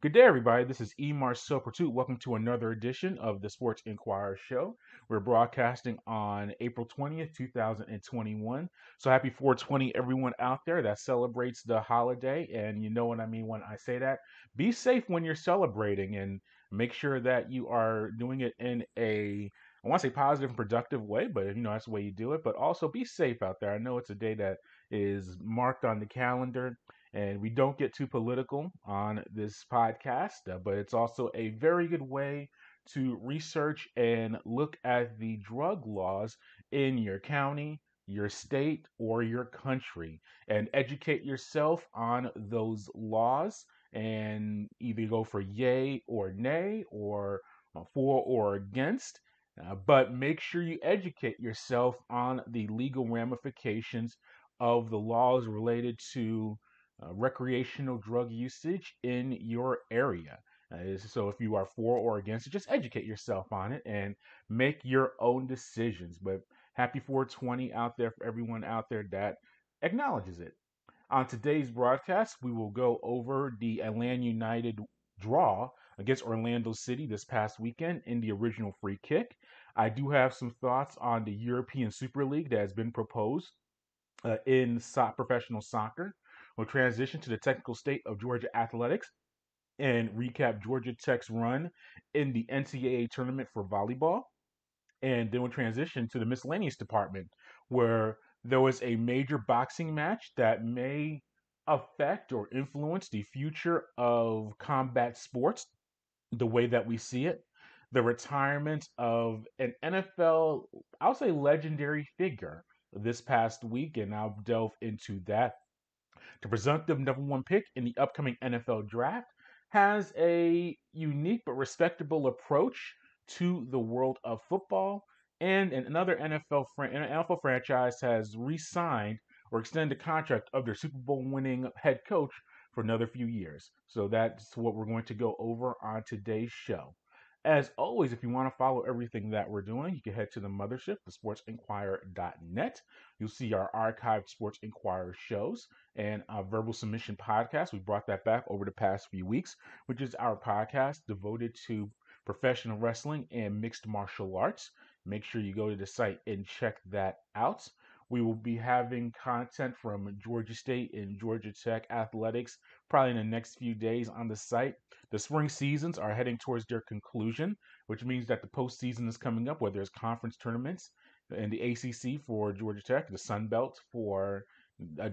Good day, everybody. This is E. Marcel Pertut. Welcome to another edition of the Sports Inquirer Show. We're broadcasting on April 20th, 2021. So happy 420, everyone out there that celebrates the holiday. And you know what I mean when I say that. Be safe when you're celebrating and make sure that you are doing it in I want to say positive and productive way, but that's the way you do it. But also be safe out there. I know it's a day that is marked on the calendar and we don't get too political on this podcast, but it's also a very good way to research and look at the drug laws in your county, your state, or your country, and educate yourself on those laws and either go for yay or nay or for or against. But make sure you educate yourself on the legal ramifications of the laws related to recreational drug usage in your area. So if you are for or against it, just educate yourself on it and make your own decisions. But happy 420 out there for everyone out there that acknowledges it. On today's broadcast, we will go over the Atlanta United draw against Orlando City this past weekend in the original free kick. I do have some thoughts on the European Super League that has been proposed in professional soccer. We'll transition to the technical state of Georgia athletics and recap Georgia Tech's run in the NCAA tournament for volleyball. And then we'll transition to the miscellaneous department, where there was a major boxing match that may affect or influence the future of combat sports the way that we see it. The retirement of an NFL, I'll say legendary figure this past week, and I'll delve into that. The presumptive number one pick in the upcoming NFL draft has a unique but respectable approach to the world of football. And another NFL franchise has re signed or extended the contract of their Super Bowl winning head coach for another few years. So that's what we're going to go over on today's show. As always, if you want to follow everything that we're doing, you can head to the mothership, thesportsinquirer.net. You'll see our archived Sports Inquirer shows and our Verbal Submission podcast. We brought that back over the past few weeks, which is our podcast devoted to professional wrestling and mixed martial arts. Make sure you go to the site and check that out. We will be having content from Georgia State and Georgia Tech athletics probably in the next few days on the site. The spring seasons are heading towards their conclusion, which means that the postseason is coming up, whether it's conference tournaments and the ACC for Georgia Tech, the Sun Belt for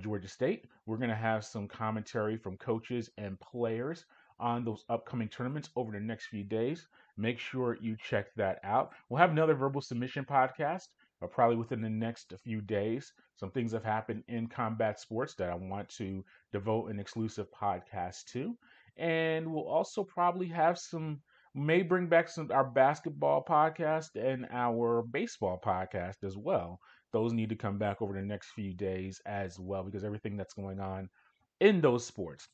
Georgia State. We're going to have some commentary from coaches and players on those upcoming tournaments over the next few days. Make sure you check that out. We'll have another verbal submission podcast probably within the next few days. Some things have happened in combat sports that I want to devote an exclusive podcast to. And we'll also probably have may bring back our basketball podcast and our baseball podcast as well. Those need to come back over the next few days as well because everything that's going on in those sports.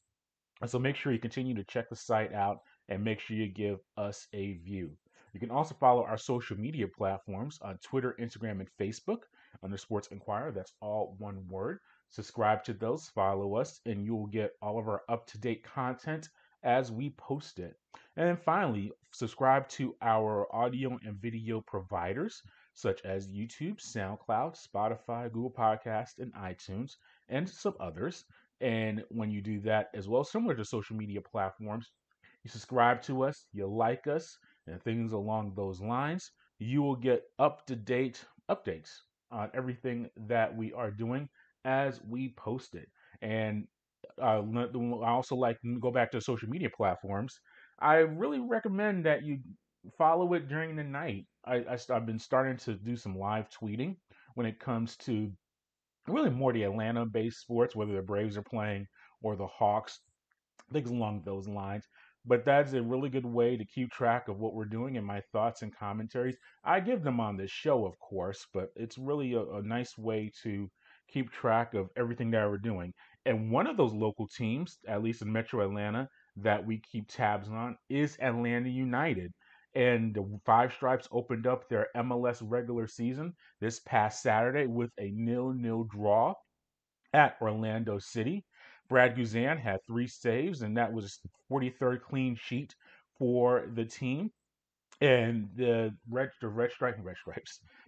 And so make sure you continue to check the site out and make sure you give us a view. You can also follow our social media platforms on Twitter, Instagram, and Facebook under Sports Inquirer. That's all one word. Subscribe to those, follow us, and you will get all of our up-to-date content as we post it. And then finally, subscribe to our audio and video providers such as YouTube, SoundCloud, Spotify, Google Podcasts, and iTunes, and some others. And when you do that as well, similar to social media platforms, you subscribe to us, you like us, and things along those lines, you will get up to date updates on everything that we are doing as we post it. And I also like to go back to social media platforms. I really recommend that you follow it during the night. I've been starting to do some live tweeting when it comes to really more the Atlanta-based sports, whether the Braves are playing or the Hawks, things along those lines. But that's a really good way to keep track of what we're doing and my thoughts and commentaries. I give them on this show, of course, but it's really a nice way to keep track of everything that we're doing. And one of those local teams, at least in Metro Atlanta, that we keep tabs on is Atlanta United. And the Five Stripes opened up their MLS regular season this past Saturday with a 0-0 draw at Orlando City. Brad Guzan had 3 saves, and that was 43rd clean sheet for the team. And red stripes,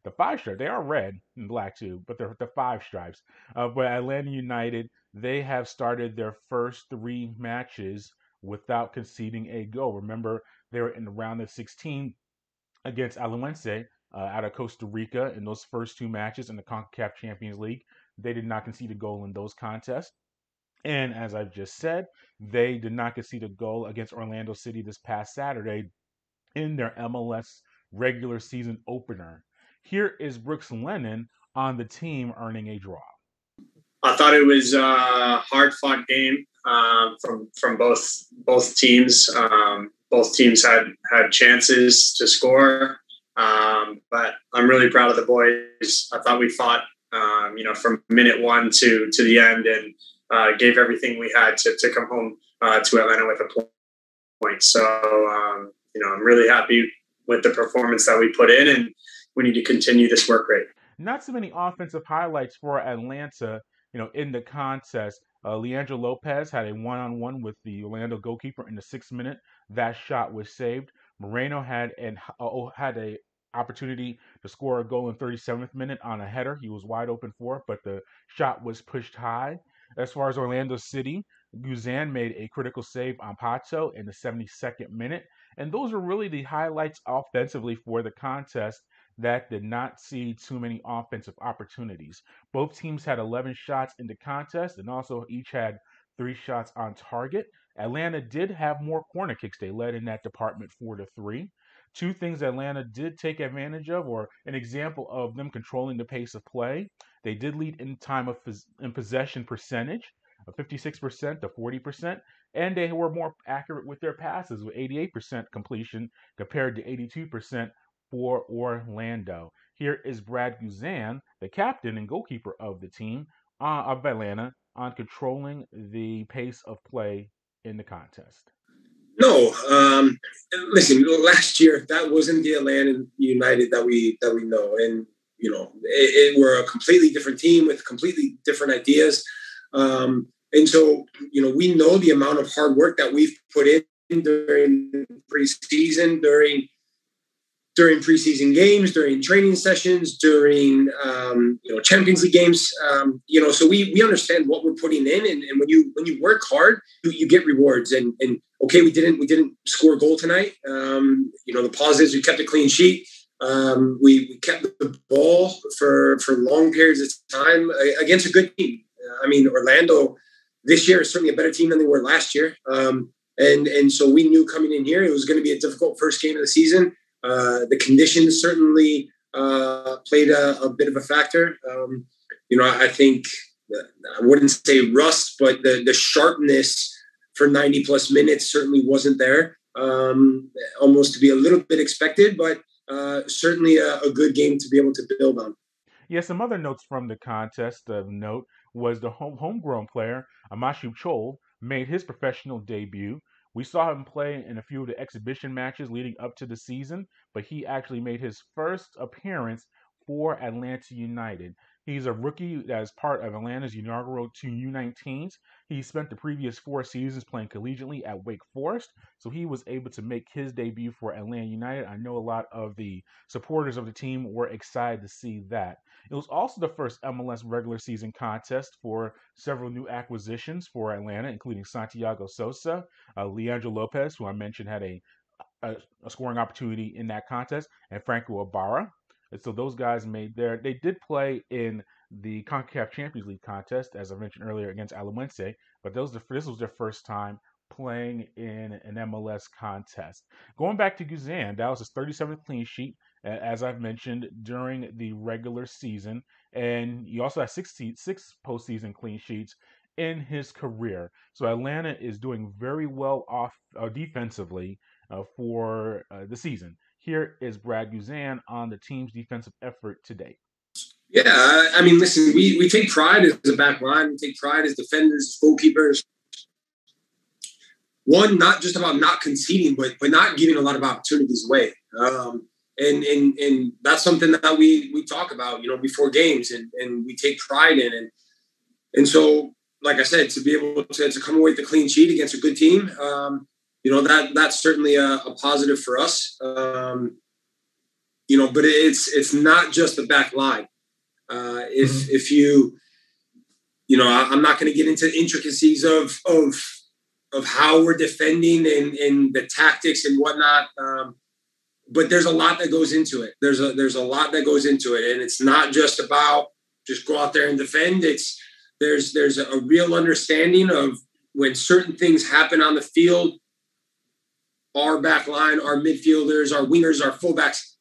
the 5 stripes, they are red and black too, but they're the 5 stripes. But Atlanta United, they have started their first 3 matches without conceding a goal. Remember, they were in the round of 16 against Alajuelense out of Costa Rica in those first 2 matches in the CONCACAF Champions League. They did not concede a goal in those contests. And as I've just said, they did not concede a goal against Orlando City this past Saturday in their MLS regular season opener. Here is Brooks Lennon on the team earning a draw. I thought it was a hard-fought game from both teams. Both teams had chances to score, but I'm really proud of the boys. I thought we fought, from minute 1 to the end, and gave everything we had to come home to Atlanta with a point. So, I'm really happy with the performance that we put in, and we need to continue this work rate. Not so many offensive highlights for Atlanta, in the contest. Leandro Lopez had a one-on-one with the Orlando goalkeeper in the 6th minute. That shot was saved. Moreno had a opportunity to score a goal in 37th minute on a header. He was wide open for it, but the shot was pushed high. As far as Orlando City, Guzan made a critical save on Pato in the 72nd minute. And those are really the highlights offensively for the contest that did not see too many offensive opportunities. Both teams had 11 shots in the contest and also each had 3 shots on target. Atlanta did have more corner kicks. They led in that department 4-3. 2 things Atlanta did take advantage of, or an example of them controlling the pace of play. They did lead in possession percentage of 56% to 40%, and they were more accurate with their passes with 88% completion compared to 82% for Orlando. Here is Brad Guzan, the captain and goalkeeper of the team of Atlanta, on controlling the pace of play in the contest. No, listen. Last year, that wasn't the Atlanta United that we know, and we're a completely different team with completely different ideas. And so, we know the amount of hard work that we've put in during preseason, during preseason games, during training sessions, during Champions League games. So we understand what we're putting in, and when you work hard, you get rewards. And okay, we didn't score a goal tonight. The positives: we kept a clean sheet. We kept the ball for long periods of time against a good team. Orlando this year is certainly a better team than they were last year. And so we knew coming in here it was going to be a difficult first game of the season. The conditions certainly played a bit of a factor. I think I wouldn't say rust, but the sharpness for 90 plus minutes certainly wasn't there. Almost to be a little bit expected, but certainly a good game to be able to build on. Yeah, some other notes from the contest of note was the homegrown player, Amashu Chol, made his professional debut. We saw him play in a few of the exhibition matches leading up to the season, but he actually made his first appearance for Atlanta United. He's a rookie that is part of Atlanta's inaugural 2 U19s. He spent the previous 4 seasons playing collegiately at Wake Forest, so he was able to make his debut for Atlanta United. I know a lot of the supporters of the team were excited to see that. It was also the first MLS regular season contest for several new acquisitions for Atlanta, including Santiago Sosa, Leandro Lopez, who I mentioned had a scoring opportunity in that contest, and Franco Ibarra. And so those guys they did play in the CONCACAF Champions League contest, as I mentioned earlier, against Alajuelense, but this was their first time playing in an MLS contest. Going back to Guzan, that was his 37th clean sheet, as I've mentioned, during the regular season. And he also has 6 postseason clean sheets in his career. So Atlanta is doing very well off defensively for the season. Here is Brad Guzan on the team's defensive effort to date. Yeah, listen, we take pride as a back line. We take pride as defenders, goalkeepers. One, not just about not conceding, but not giving a lot of opportunities away. And that's something that we talk about, before games, and we take pride in. And so, like I said, to be able to come away with a clean sheet against a good team, that's certainly a positive for us. But it's not just the back line. If you, I'm not going to get into the intricacies of how we're defending and the tactics and whatnot. But there's a lot that goes into it. There's a lot that goes into it, and it's not just about just go out there and defend. There's a real understanding of when certain things happen on the field. Our back line, our midfielders, our wingers, our fullbacks,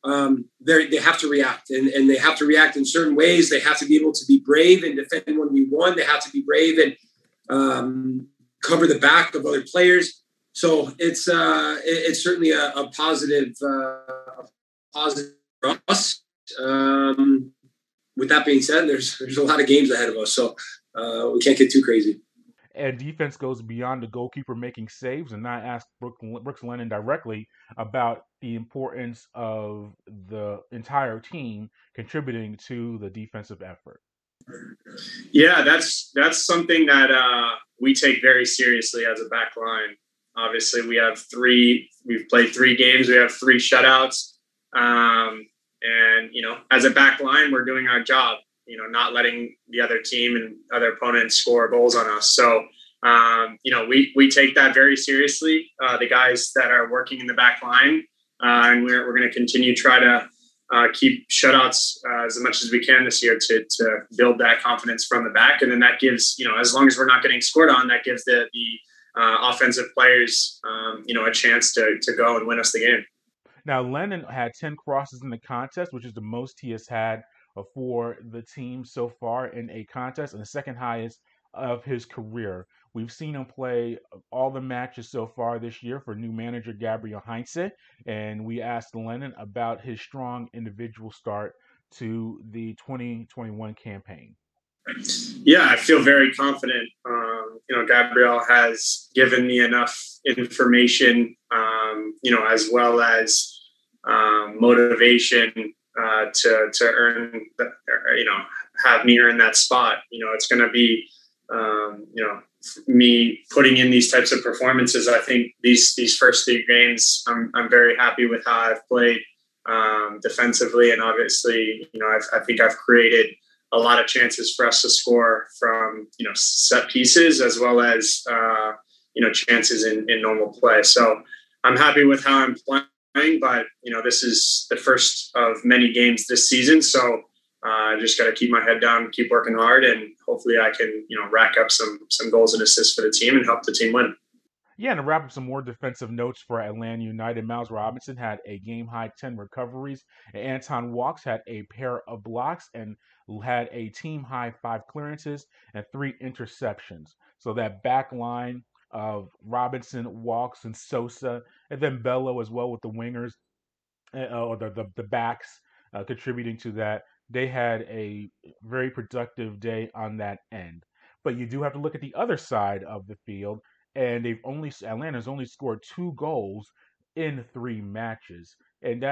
they have to react, and they have to react in certain ways. They have to be able to be brave and defend 1v1. They have to be brave and cover the back of other players. So it's certainly a positive for us. With that being said, there's a lot of games ahead of us, so we can't get too crazy. And defense goes beyond the goalkeeper making saves, and I asked Brooks Lennon directly about the importance of the entire team contributing to the defensive effort. Yeah, that's something that we take very seriously as a back line. Obviously, we've played 3 games. We have 3 shutouts. And, as a back line, we're doing our job, not letting the other team and other opponents score goals on us. So, we take that very seriously, the guys that are working in the back line. And we're going to continue to try to keep shutouts as much as we can this year to build that confidence from the back. And then that gives, as long as we're not getting scored on, that gives the offensive players, a chance to go and win us the game. Now, Lennon had 10 crosses in the contest, which is the most he has had for the team so far in a contest, and the second highest of his career. We've seen him play all the matches so far this year for new manager Gabriel Heinze, and we asked Lennon about his strong individual start to the 2021 campaign. Yeah, I feel very confident. Gabriel has given me enough information, as well as motivation to earn, have me earn that spot. It's going to be, me putting in these types of performances. I think these first 3 games, I'm very happy with how I've played defensively, and obviously, I think I've created a lot of chances for us to score from, set pieces as well as, chances in normal play. So I'm happy with how I'm playing, but, this is the first of many games this season. So I just got to keep my head down, keep working hard, and hopefully I can, rack up some goals and assists for the team and help the team win. Yeah, and to wrap up some more defensive notes for Atlanta United, Miles Robinson had a game-high 10 recoveries, and Anton Walks had a pair of blocks and had a team-high 5 clearances and 3 interceptions. So that back line of Robinson, Walks, and Sosa, and then Bello as well with the wingers, or the backs contributing to that. They had a very productive day on that end. But you do have to look at the other side of the field, and Atlanta's only scored 2 goals in 3 matches, and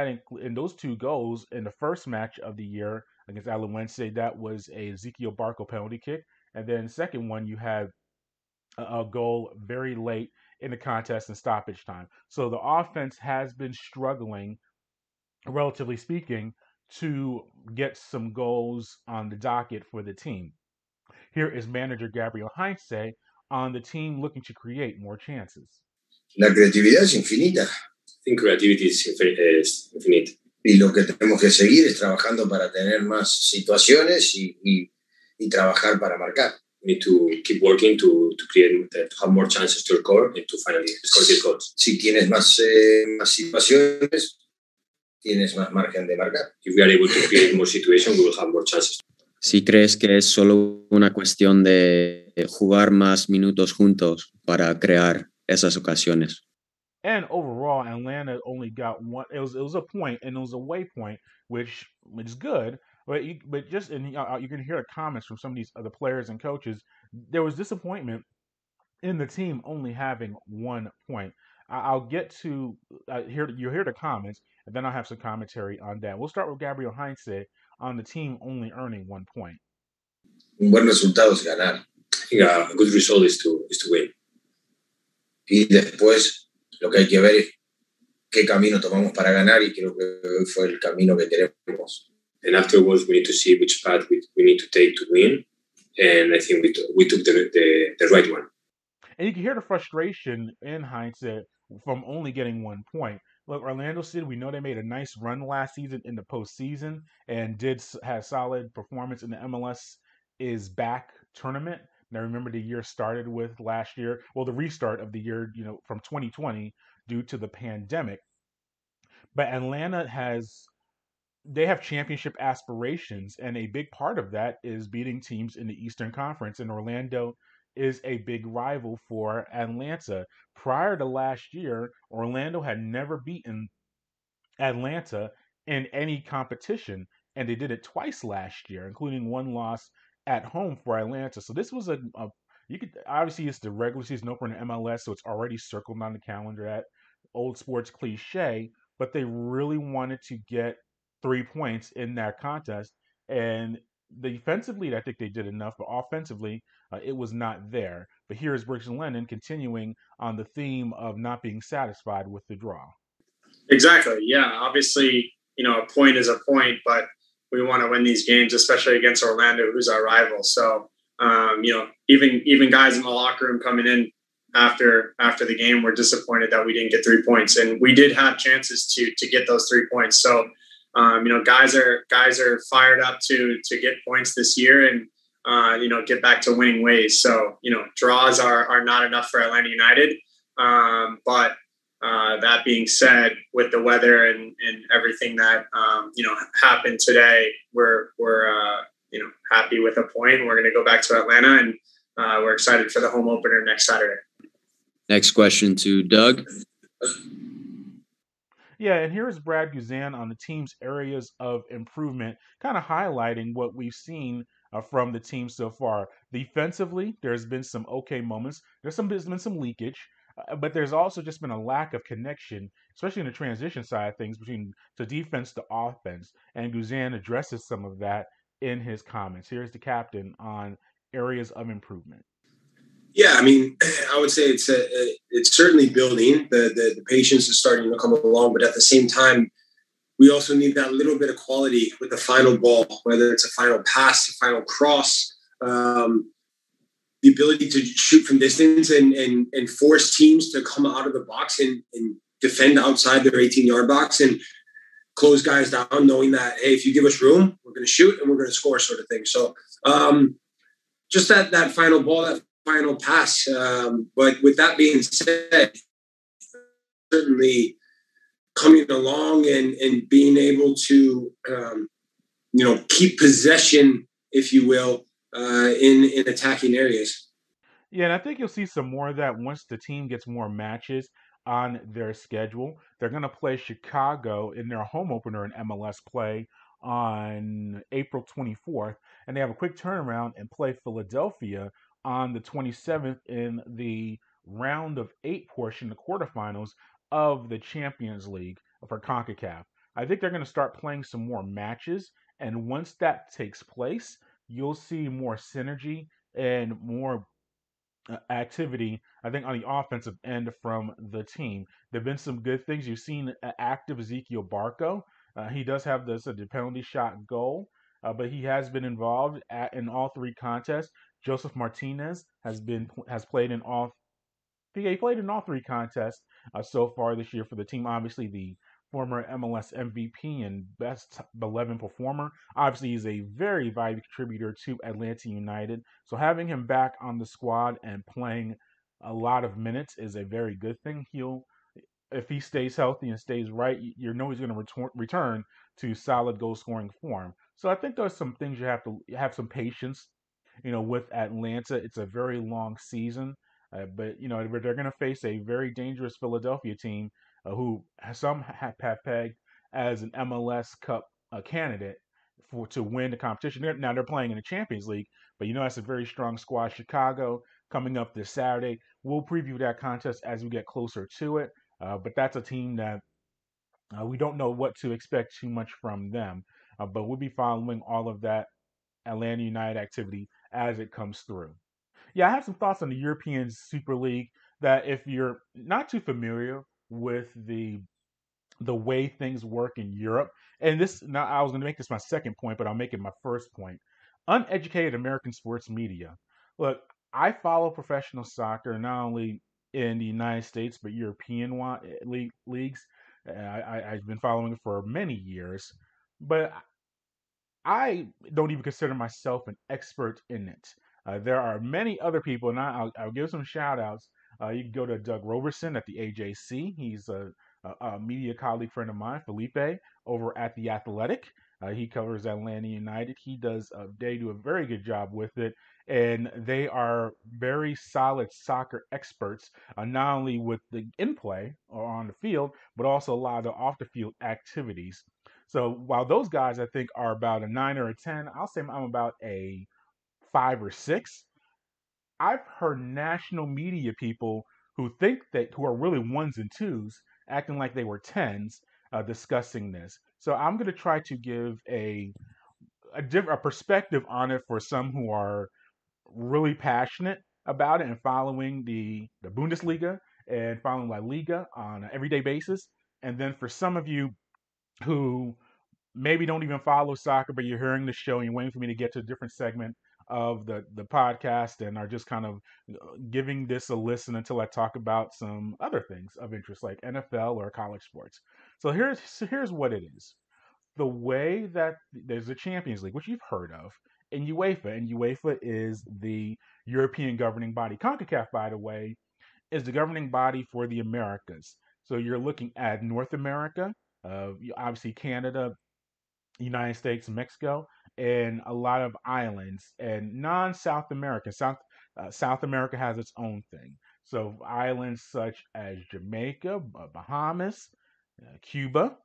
those 2 goals in the first match of the year against Alajuelense, that was a Ezekiel Barco penalty kick, and then the second one you had a goal very late in the contest in stoppage time. So the offense has been struggling, relatively speaking, to get some goals on the docket for the team. Here is manager Gabriel Heinze on the team looking to create more chances. La creatividad es infinita. I think creativity is infinite. Y lo que tenemos que seguir es trabajando para tener más situaciones y trabajar para marcar. We need to keep working to have more chances to score and to finally score these goals. Si tienes más situaciones, tienes más margen de marcar. If we are able to create more situations, we will have more chances. Si crees que es solo una cuestión de jugar más minutos juntos para crear esas ocasiones. And overall, Atlanta only got one. It was a point, and it was a waypoint, which is good. But you can hear the comments from some of these other players and coaches. There was disappointment in the team only having 1 point. I'll get to you'll hear the comments, and then I'll have some commentary on that. We'll start with Gabriel Heinze on the team only earning 1 point. Un buen resultado es ganar. think a good result is to win. Y después lo que hay que ver es qué camino tomamos para ganar, y creo que hoy fue el camino que tenemos. And afterwards, we need to see which path we need to take to win. And I think we took the right one. And you can hear the frustration in Heinze from only getting 1 point. Look, Orlando City, we know they made a nice run last season in the postseason and did have solid performance in the MLS is Back tournament. Now, remember the year started with last year, well, the restart of the year, from 2020 due to the pandemic. But Atlanta they have championship aspirations, and a big part of that is beating teams in the Eastern Conference. And Orlando is a big rival for Atlanta. Prior to last year, Orlando had never beaten Atlanta in any competition, and they did it twice last year, including one loss at home for Atlanta. So this was you could obviously it's the regular season opener in MLS, so it's already circled on the calendar at old sports cliche, but they really wanted to get 3 points in that contest. And defensively, I think they did enough, but offensively, it was not there. But here is Briggs and Lennon continuing on the theme of not being satisfied with the draw. Exactly. Yeah. Obviously, a point is a point, but we want to win these games, especially against Orlando, who's our rival. So, even guys in the locker room coming in after the game were disappointed that we didn't get 3 points, and we did have chances to get those 3 points. So, guys are fired up to get points this year and, get back to winning ways. So, draws are not enough for Atlanta United. But that being said, with the weather and everything that, happened today, we're happy with a point. We're going to go back to Atlanta, and we're excited for the home opener next Saturday. Next question to Doug. Yeah, and here's Brad Guzan on the team's areas of improvement, kind of highlighting what we've seen from the team so far. Defensively, there's been some okay moments. There's been some leakage, but there's also just been a lack of connection, especially in the transition side of things between the defense to offense. And Guzan addresses some of that in his comments. Here's the captain on areas of improvement. Yeah, I mean, I would say it's certainly building. The patience is starting to come along, but at the same time, we also need that little bit of quality with the final ball, whether it's a final pass, a final cross, the ability to shoot from distance and force teams to come out of the box and defend outside their 18-yard box and close guys down, knowing that, hey, if you give us room, we're going to shoot and we're going to score, sort of thing. So just that final ball, that final pass. But with that being said, certainly coming along and being able to, keep possession, if you will, in attacking areas. Yeah, and I think you'll see some more of that once the team gets more matches on their schedule. They're going to play Chicago in their home opener in MLS play on April 24th, and they have a quick turnaround and play Philadelphia on the 27th in the round of 8 portion, the quarterfinals of the Champions League for CONCACAF. I think they're going to start playing some more matches, and once that takes place, you'll see more synergy and more activity, I think, on the offensive end from the team. There have been some good things. You've seen active Ezekiel Barco. He does have the penalty shot goal, but he has been involved in all 3 contests. Joseph Martinez has played in all. He played in all 3 contests so far this year for the team. Obviously, the former MLS MVP and best 11 performer. Obviously, he's a very valuable contributor to Atlanta United. So having him back on the squad and playing a lot of minutes is a very good thing. If he stays healthy and stays right, he's going to return to solid goal scoring form. So I think there's some things you have to have some patience, with Atlanta. It's a very long season, but they're going to face a very dangerous Philadelphia team who some have pegged as an MLS Cup candidate to win the competition. Now they're playing in the Champions League, but that's a very strong squad. Chicago coming up this Saturday. We'll preview that contest as we get closer to it, but that's a team that we don't know what to expect too much from them, but we'll be following all of that Atlanta United activity as it comes through. Yeah, I have some thoughts on the European Super League that if you're not too familiar with the way things work in Europe, and this now I was going to make this my second point, but I'll make it my first point. Uneducated American sports media. Look, I follow professional soccer not only in the United States but European leagues. I've been following it for many years, but I don't even consider myself an expert in it. There are many other people, and I'll give some shout outs. You can go to Doug Roberson at the AJC. He's a media colleague friend of mine, Felipe, over at The Athletic. He covers Atlanta United. They do a very good job with it. And they are very solid soccer experts, not only with the in play or on the field, but also a lot of the off the field activities. So while those guys I think are about a 9 or a 10, I'll say I'm about a 5 or 6. I've heard national media people who are really ones and twos acting like they were tens discussing this. So I'm going to try to give a perspective on it for some who are really passionate about it and following the Bundesliga and following La Liga on an everyday basis. And then for some of you who maybe don't even follow soccer, but you're hearing the show and you're waiting for me to get to a different segment of the podcast and are just kind of giving this a listen until I talk about some other things of interest like NFL or college sports. So here's what it is. The way that there's the Champions League, which you've heard of, and UEFA is the European governing body. CONCACAF, by the way, is the governing body for the Americas. So you're looking at North America, obviously Canada, United States, Mexico, and a lot of islands and non-South America. South America has its own thing. So islands such as Jamaica, Bahamas, Cuba,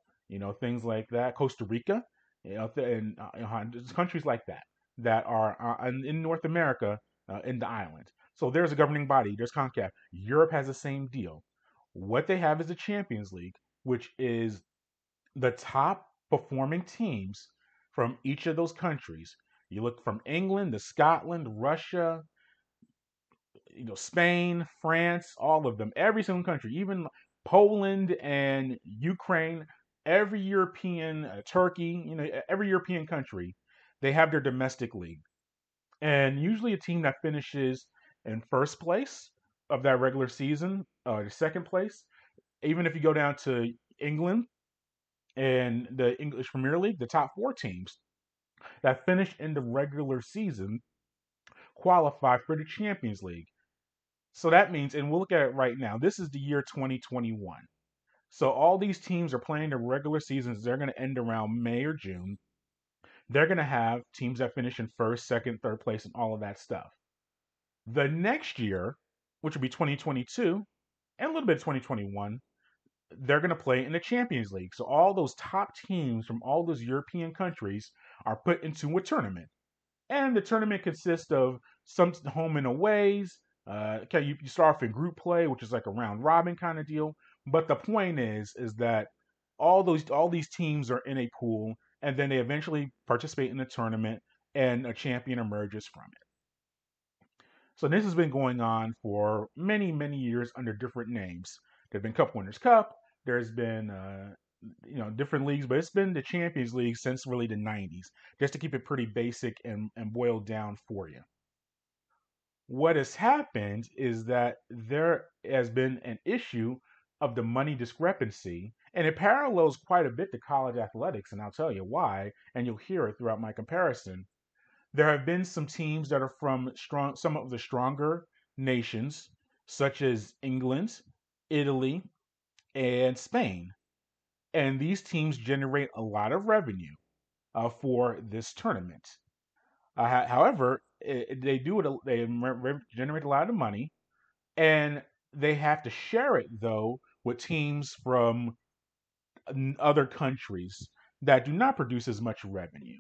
things like that, Costa Rica, and countries like that are in North America in the island. So there's a governing body. There's CONCACAF. Europe has the same deal. What they have is the Champions League, which is the top performing teams from each of those countries. You look from England to Scotland, Russia, Spain, France, all of them, every single country, even Poland and Ukraine, every European, Turkey, every European country, they have their domestic league. And usually a team that finishes in first place of that regular season, or second place, even if you go down to England, in the English Premier League, the top 4 teams that finish in the regular season qualify for the Champions League. So that means, and we'll look at it right now, this is the year 2021. So all these teams are playing the regular seasons. They're going to end around May or June. They're going to have teams that finish in first, second, third place, and all of that stuff. The next year, which will be 2022, and a little bit of 2021, they're going to play in the Champions League. So all those top teams from all those European countries are put into a tournament. And the tournament consists of some home and aways. You start off in group play, which is like a round robin kind of deal. But the point is that all these teams are in a pool, and then they eventually participate in the tournament, and a champion emerges from it. So this has been going on for many, many years under different names. There've been Cup Winners' Cup. There's been different leagues, but it's been the Champions League since really the 90s, just to keep it pretty basic and boiled down for you. What has happened is that there has been an issue of the money discrepancy, and it parallels quite a bit to college athletics, and I'll tell you why, and you'll hear it throughout my comparison. There have been some teams that are from some of the stronger nations, such as England, Italy, and Spain. And these teams generate a lot of revenue for this tournament. However, they generate a lot of money, and they have to share it though with teams from other countries that do not produce as much revenue.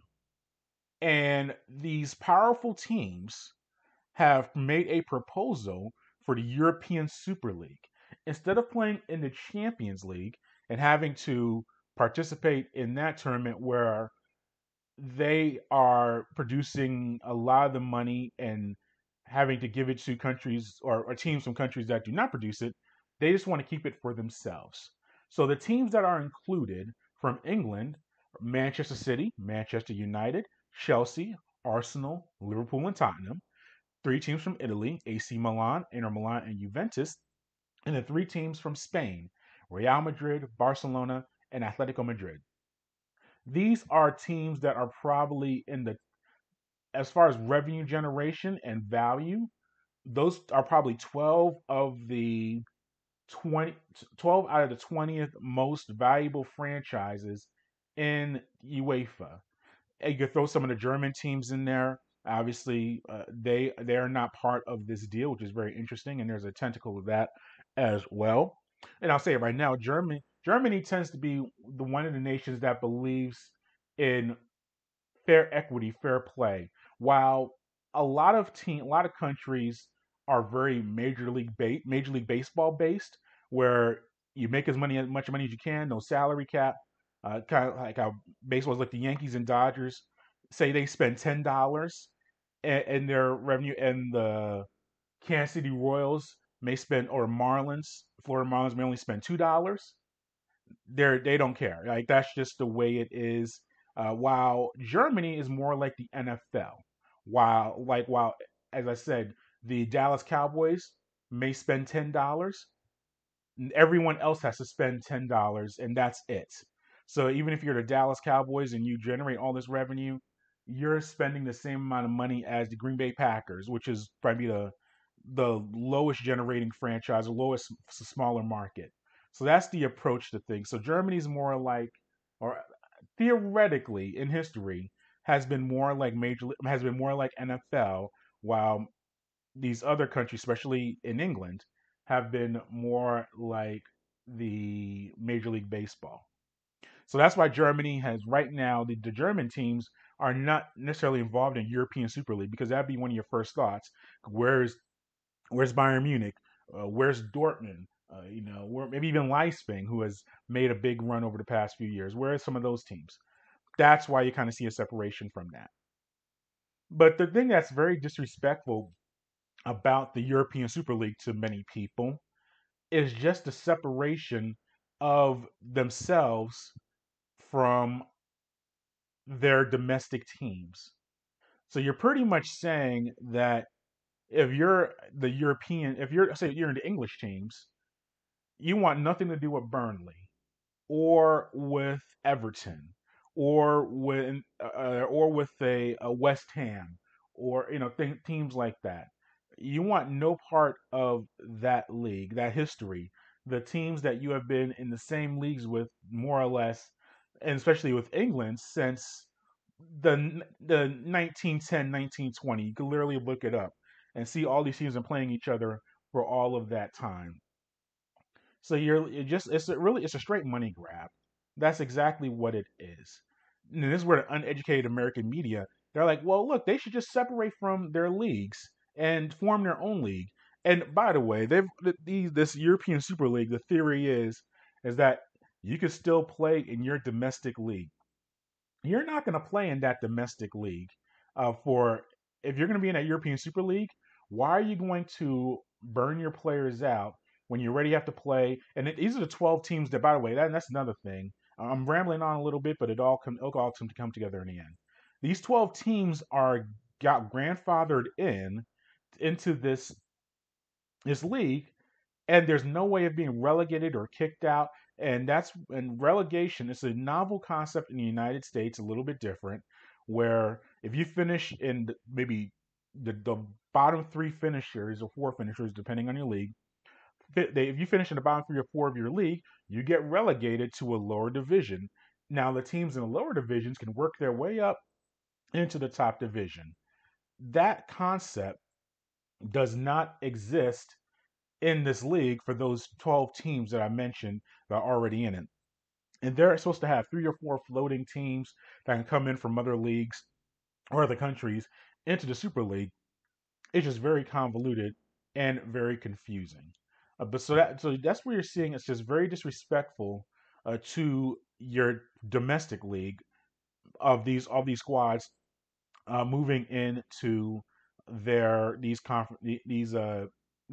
And these powerful teams have made a proposal for the European Super League. Instead of playing in the Champions League and having to participate in that tournament where they are producing a lot of the money and having to give it to countries or teams from countries that do not produce it. They just want to keep it for themselves. So the teams that are included from England: Manchester City, Manchester United, Chelsea, Arsenal, Liverpool, and Tottenham. 3 teams from Italy: AC Milan, Inter Milan, and Juventus. And then 3 teams from Spain: Real Madrid, Barcelona, and Atletico Madrid. These are teams that are probably in the, as far as revenue generation and value, those are probably 12 out of the 20th most valuable franchises in UEFA. And you could throw some of the German teams in there. Obviously, they are not part of this deal, which is very interesting, and there's a tentacle of that as well. And I'll say it right now: Germany tends to be the one of the nations that believes in fair equity, fair play. While a lot of countries are very Major League Baseball based, where you make as much money as you can, no salary cap. Kind of like how baseball is, like the Yankees and Dodgers say they spend $10 in their revenue, and the Kansas City Royals may spend, or Florida Marlins may only spend $2. They don't care. Like, that's just the way it is. While Germany is more like the NFL. While as I said, the Dallas Cowboys may spend $10. Everyone else has to spend $10, and that's it. So even if you're the Dallas Cowboys and you generate all this revenue, you're spending the same amount of money as the Green Bay Packers, which is probably the lowest generating franchise, the lowest smaller market. So that's the approach to things. So Germany's more like, or theoretically in history, has been more like NFL, while these other countries, especially in England, have been more like the Major League Baseball. So that's why Germany has right now, the German teams are not necessarily involved in European Super League, because that'd be one of your first thoughts. Where's Bayern Munich? Where's Dortmund? Where maybe even Leipzig, who has made a big run over the past few years. Where are some of those teams? That's why you kind of see a separation from that. But the thing that's very disrespectful about the European Super League to many people is just the separation of themselves from their domestic teams. So you're pretty much saying that if you're the European, if you're, say, you're in the English teams, you want nothing to do with Burnley or with Everton or with a West Ham, or teams like that. You want no part of that league, that history, the teams that you have been in the same leagues with, more or less, and especially with England since the 1910, 1920. You can literally look it up and see all these teams are playing each other for all of that time. So it's a straight money grab. That's exactly what it is. And this is where the uneducated American media, they're like, well, look, they should just separate from their leagues and form their own league. And by the way, this European Super League, the theory is that you can still play in your domestic league. You're not going to play in that domestic league for if you're going to be in that European Super League. Why are you going to burn your players out when you already have to play? And these are the 12 teams that, by the way, that's another thing. I'm rambling on a little bit, but it all come together in the end. These 12 teams got grandfathered into this league, and there's no way of being relegated or kicked out. And relegation is a novel concept in the United States, a little bit different, where if you finish in maybe the bottom 3 finishers or 4 finishers, depending on your league, if you finish in the bottom 3 or 4 of your league, you get relegated to a lower division. Now, the teams in the lower divisions can work their way up into the top division. That concept does not exist in this league for those 12 teams that I mentioned that are already in it. And they're supposed to have 3 or 4 floating teams that can come in from other leagues or other countries into the Super League. It's just very convoluted and very confusing. So that's where you're seeing it's just very disrespectful to your domestic league of these squads moving into the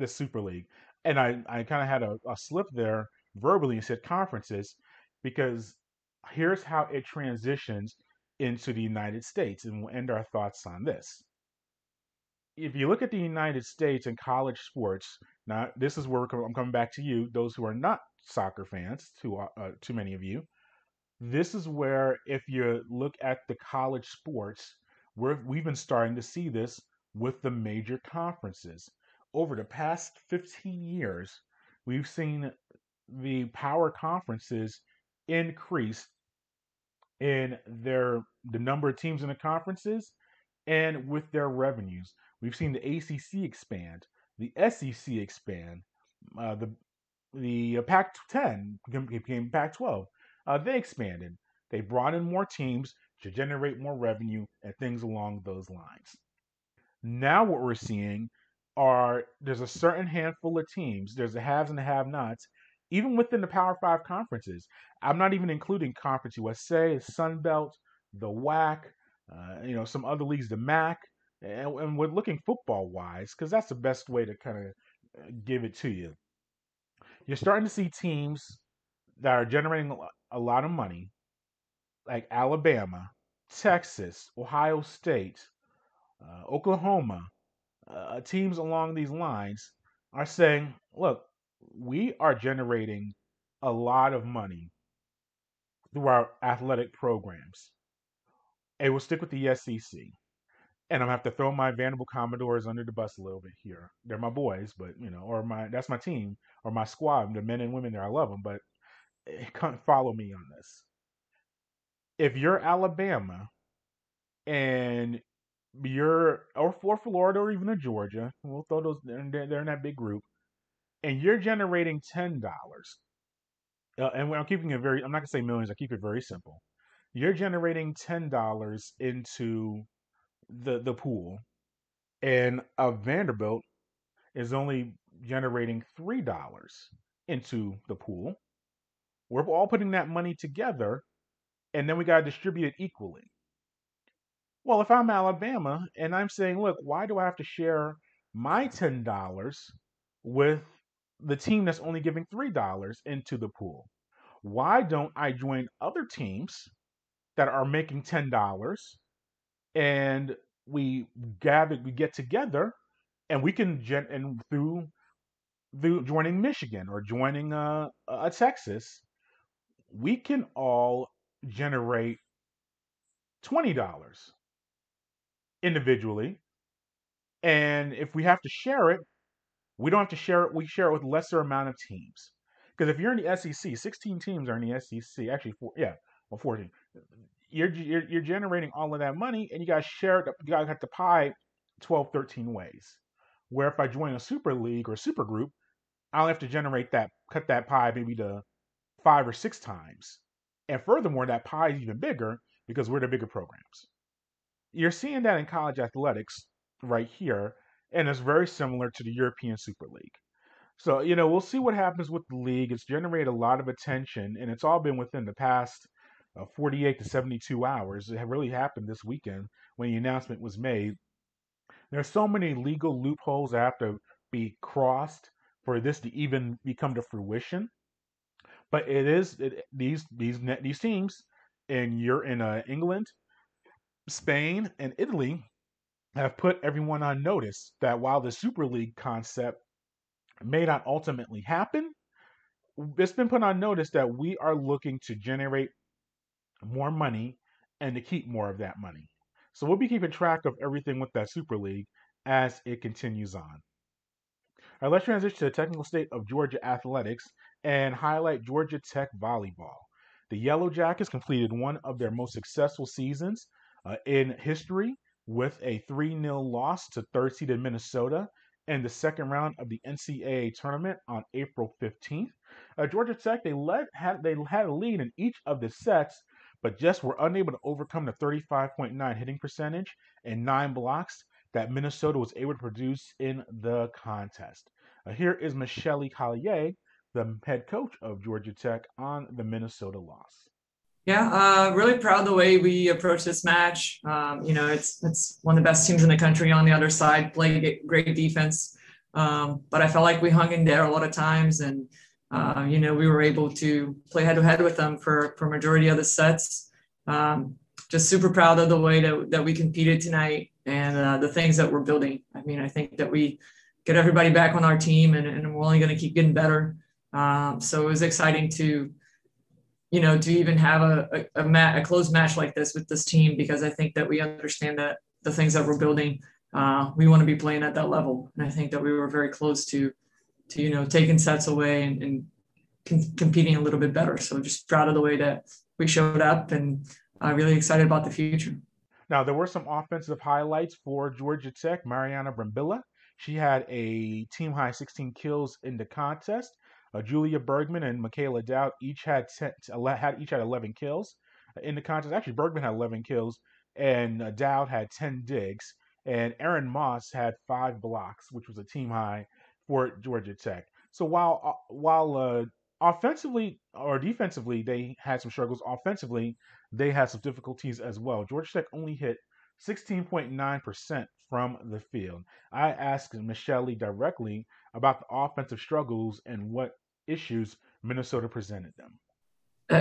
Super League. And I kind of had a slip there verbally and said conferences because here's how it transitions into the United States, and we'll end our thoughts on this. If you look at the United States and college sports, now this is where I'm coming back to you, those who are not soccer fans, too many of you. This is where, if you look at the college sports, we've been starting to see this with the major conferences. Over the past 15 years, we've seen the power conferences increase in the number of teams in the conferences and with their revenues. We've seen the ACC expand, the SEC expand, the Pac-10 became Pac-12. They expanded. They brought in more teams to generate more revenue and things along those lines. Now what we're seeing there's a certain handful of teams. There's the haves and the have-nots, even within the Power Five conferences. I'm not even including Conference USA, Sun Belt, the WAC, some other leagues, the MAC, and we're looking football-wise because that's the best way to kind of give it to you. You're starting to see teams that are generating a lot of money, like Alabama, Texas, Ohio State, Oklahoma, teams along these lines are saying, look, we are generating a lot of money through our athletic programs. And we'll stick with the SEC. And I'm gonna have to throw my Vanderbilt Commodores under the bus a little bit here. They're my boys, but that's my team or my squad. The men and women there, I love them, but can't follow me on this. If you're Alabama and or Florida or even Georgia, we'll throw those. They're in that big group, and you're generating $10. And I'm keeping it I'm not gonna say millions. I keep it very simple. You're generating $10 into the pool, and a Vanderbilt is only generating $3 into the pool. We're all putting that money together, and then we got to distribute it equally. Well, if I'm Alabama and I'm saying, look, why do I have to share my $10 with the team that's only giving $3 into the pool? Why don't I join other teams that are making $10 and we get together, and we can through joining Michigan or joining a Texas, we can all generate $20 individually. And if we have to share it, we don't have to share it. We share it with lesser amount of teams. Because if you're in the SEC, 16 teams are in the SEC. Actually, 14. You're generating all of that money, and you guys share it. You guys have to pie 12, 13 ways. Where if I join a super league or super group, I'll have to cut that pie maybe to 5 or 6 times. And furthermore, that pie is even bigger because we're the bigger programs. You're seeing that in college athletics right here, and it's very similar to the European Super League. So, we'll see what happens with the league. It's generated a lot of attention, and it's all been within the past 48 to 72 hours. It really happened this weekend when the announcement was made. There's so many legal loopholes that have to be crossed for this to even become to fruition. But these teams in England, Spain, and Italy have put everyone on notice that while the Super League concept may not ultimately happen, it's been put on notice that we are looking to generate more money and to keep more of that money. So we'll be keeping track of everything with that Super League as it continues on. All right, let's transition to the technical state of Georgia athletics and highlight Georgia Tech volleyball. The Yellow Jackets completed one of their most successful seasons in history with a 3-0 loss to third-seeded Minnesota in the second round of the NCAA Tournament on April 15th. Georgia Tech, they had a lead in each of the sets, but just were unable to overcome the 35.9 hitting percentage and 9 blocks that Minnesota was able to produce in the contest. Here is Michelle Collier, the head coach of Georgia Tech, on the Minnesota loss. Really proud of the way we approached this match. It's one of the best teams in the country on the other side, play great defense. But I felt like we hung in there a lot of times, and we were able to play head-to-head with them for majority of the sets. Just super proud of the way that we competed tonight and the things that we're building. I mean, I think that we get everybody back on our team, and we're only going to keep getting better. So it was exciting to even have a close match like this with this team, because I think that we understand that the things that we're building, we want to be playing at that level. And I think that we were very close to taking sets away and competing a little bit better. So just proud of the way that we showed up, and really excited about the future. Now, there were some offensive highlights for Georgia Tech. Mariana Brambilla, she had a team-high 16 kills in the contest. Julia Bergman and Michaela Dowd each had 11 kills in the contest. Actually, Bergman had 11 kills, and Dowd had 10 digs. And Erin Moss had 5 blocks, which was a team high for Georgia Tech. So while offensively or defensively they had some struggles, offensively they had some difficulties as well. Georgia Tech only hit 16.9% from the field. I asked Michelle directly about the offensive struggles and what issues Minnesota presented them.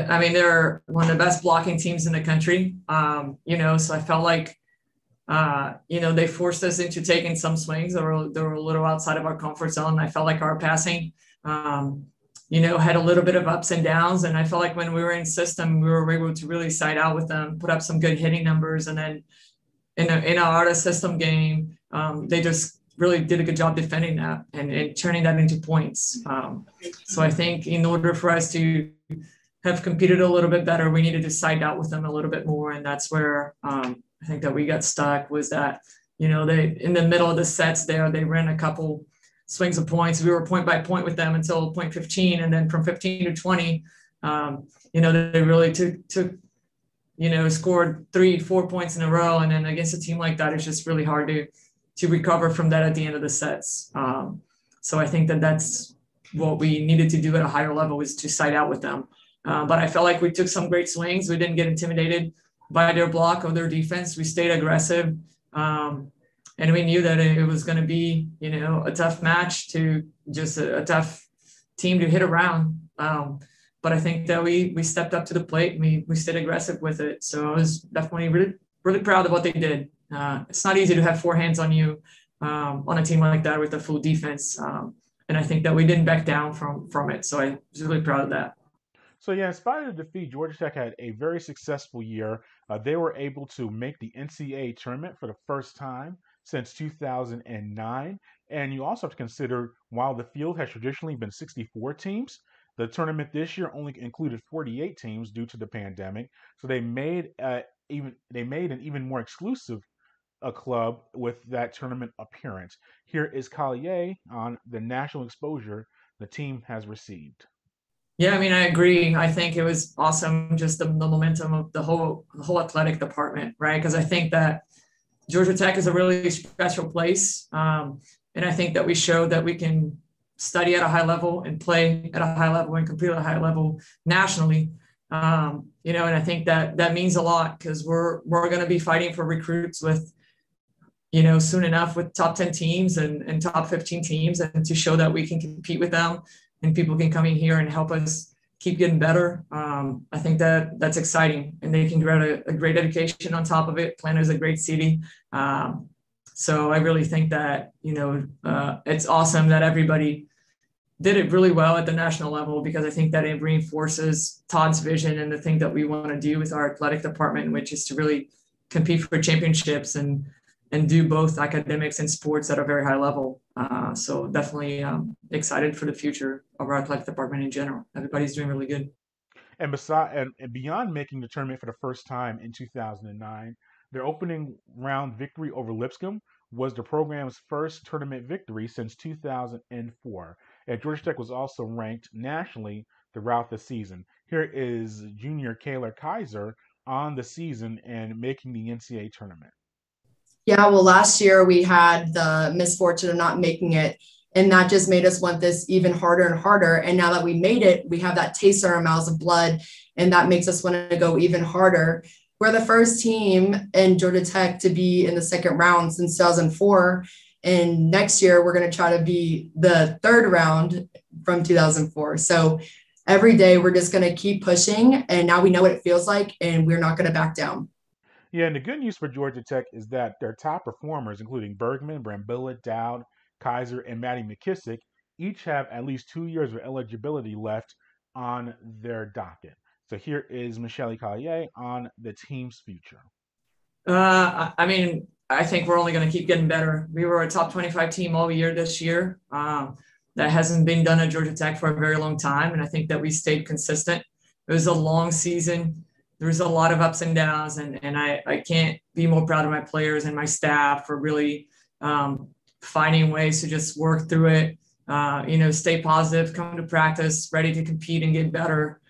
I mean, they're one of the best blocking teams in the country. So I felt like, they forced us into taking some swings that were a little outside of our comfort zone. I felt like our passing, had a little bit of ups and downs. And I felt like when we were in system, we were able to really side out with them, put up some good hitting numbers. And then in our out of system game, they just really did a good job defending that and turning that into points. So I think in order for us to have competed a little bit better, we needed to side out with them a little bit more. And that's where I think that we got stuck, was that, they in the middle of the sets there, they ran a couple swings of points. We were point by point with them until point 15. And then from 15 to 20, they really took scored 3-4 points in a row. And then against a team like that, it's just really hard to recover from that at the end of the sets. So I think that that's what we needed to do at a higher level, is to side out with them. But I felt like we took some great swings. We didn't get intimidated by their block or their defense. We stayed aggressive. And we knew that it was going to be, a tough match, to just a tough team to hit around. But I think that we stepped up to the plate and we stayed aggressive with it. So I was definitely really, really proud of what they did. It's not easy to have 4 hands on you on a team like that with a full defense. And I think that we didn't back down from it. So I was really proud of that. So in spite of the defeat, Georgia Tech had a very successful year. They were able to make the NCAA tournament for the first time since 2009. And you also have to consider, while the field has traditionally been 64 teams, the tournament this year only included 48 teams due to the pandemic. So they made an even more exclusive club with that tournament appearance. Here is Collier on the national exposure the team has received. Yeah, I mean, I agree. I think it was awesome, just the momentum of the whole athletic department, right? Because I think that Georgia Tech is a really special place. And I think that we showed that we can study at a high level and play at a high level and compete at a high level nationally. And I think that means a lot, because we're going to be fighting for recruits with, soon enough with top 10 teams and top 15 teams, and to show that we can compete with them and people can come in here and help us keep getting better. I think that's exciting, and they can get a great education on top of it. Atlanta is a great city. So I really think that, it's awesome that everybody did it really well at the national level, because I think that it reinforces Todd's vision and the thing that we want to do with our athletic department, which is to really compete for championships and do both academics and sports at a very high level. So definitely excited for the future of our athletic department in general. Everybody's doing really good. And beyond making the tournament for the first time in 2009, their opening round victory over Lipscomb was the program's first tournament victory since 2004. And Georgia Tech was also ranked nationally throughout the season. Here is junior Kayla Kaiser on the season and making the NCAA tournament. Yeah, well, last year we had the misfortune of not making it, and that just made us want this even harder and harder. And now that we made it, we have that taste in our mouths of blood, And that makes us want to go even harder. We're the first team in Georgia Tech to be in the second round since 2004. And next year, we're going to try to be the third round from 2004. So every day, we're just going to keep pushing. And now we know what it feels like, and we're not going to back down. Yeah, and the good news for Georgia Tech is that their top performers, including Bergman, Brambilla, Dowd, Kaiser, and Maddie McKissick, each have at least 2 years of eligibility left on their docket. So here is Michelle Collier on the team's future. I mean, I think we're only going to keep getting better. We were a top 25 team all year this year. That hasn't been done at Georgia Tech for a very long time. And I think that we stayed consistent. It was a long season. There's a lot of ups and downs, and I can't be more proud of my players and my staff for really finding ways to just work through it, stay positive, come to practice, ready to compete and get better.